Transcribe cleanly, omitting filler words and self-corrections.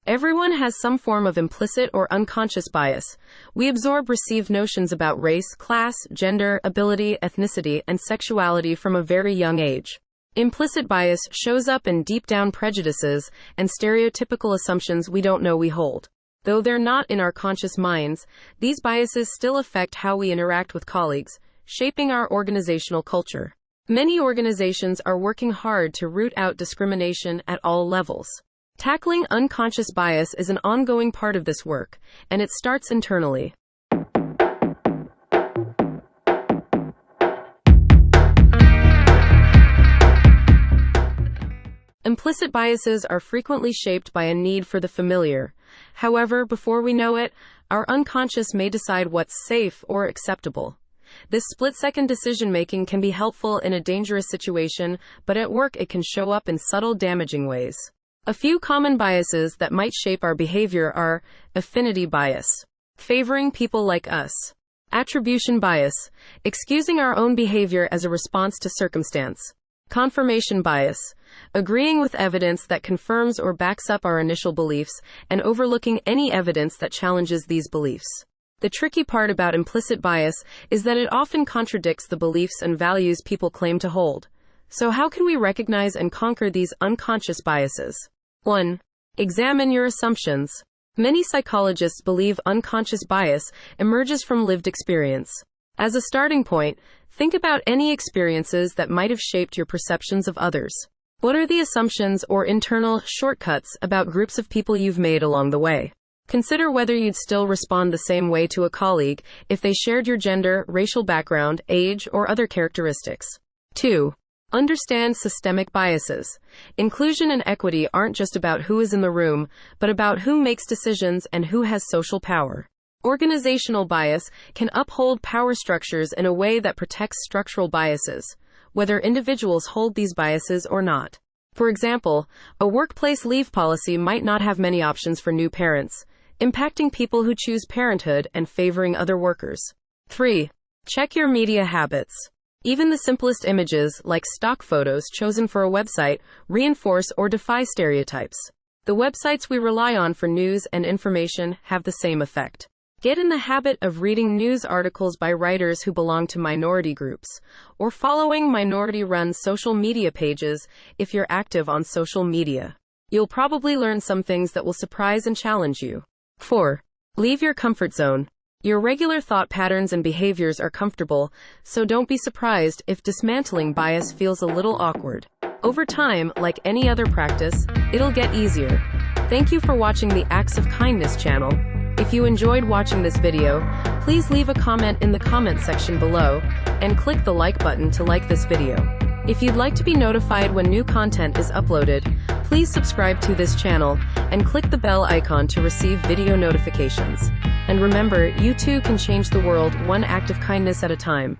Everyone has some form of implicit or unconscious bias. We absorb received notions about race, class, gender, ability, ethnicity, and sexuality from a very young age. Implicit bias shows up in deep-down prejudices and stereotypical assumptions we don't know we hold. Though they're not in our conscious minds, these biases still affect how we interact with colleagues, shaping our organizational culture. Many organizations are working hard to root out discrimination at all levels. Tackling unconscious bias is an ongoing part of this work, and it starts internally. Implicit biases are frequently shaped by a need for the familiar. However, before we know it, our unconscious may decide what's safe or acceptable. This split-second decision-making can be helpful in a dangerous situation, but at work it can show up in subtle, damaging ways. A few common biases that might shape our behavior are affinity bias, favoring people like us; attribution bias, excusing our own behavior as a response to circumstance; confirmation bias, agreeing with evidence that confirms or backs up our initial beliefs and overlooking any evidence that challenges these beliefs. The tricky part about implicit bias is that it often contradicts the beliefs and values people claim to hold. So how can we recognize and conquer these unconscious biases? 1. Examine your assumptions. Many psychologists believe unconscious bias emerges from lived experience. As a starting point, think about any experiences that might have shaped your perceptions of others. What are the assumptions or internal shortcuts about groups of people you've made along the way? Consider whether you'd still respond the same way to a colleague if they shared your gender, racial background, age, or other characteristics. 2. Understand systemic biases. Inclusion and equity aren't just about who is in the room, but about who makes decisions and who has social power. Organizational bias can uphold power structures in a way that protects structural biases, whether individuals hold these biases or not. For example, a workplace leave policy might not have many options for new parents, impacting people who choose parenthood and favoring other workers. 3. Check your media habits. Even the simplest images, like stock photos chosen for a website, reinforce or defy stereotypes. The websites we rely on for news and information have the same effect. Get in the habit of reading news articles by writers who belong to minority groups, or following minority-run social media pages if you're active on social media. You'll probably learn some things that will surprise and challenge you. 4. Leave your comfort zone. Your regular thought patterns and behaviors are comfortable, so don't be surprised if dismantling bias feels a little awkward. Over time, like any other practice, it'll get easier. Thank you for watching the Acts of Kindness channel. If you enjoyed watching this video, please leave a comment in the comment section below, and click the like button to like this video. If you'd like to be notified when new content is uploaded, please subscribe to this channel, and click the bell icon to receive video notifications. And remember, you too can change the world one act of kindness at a time.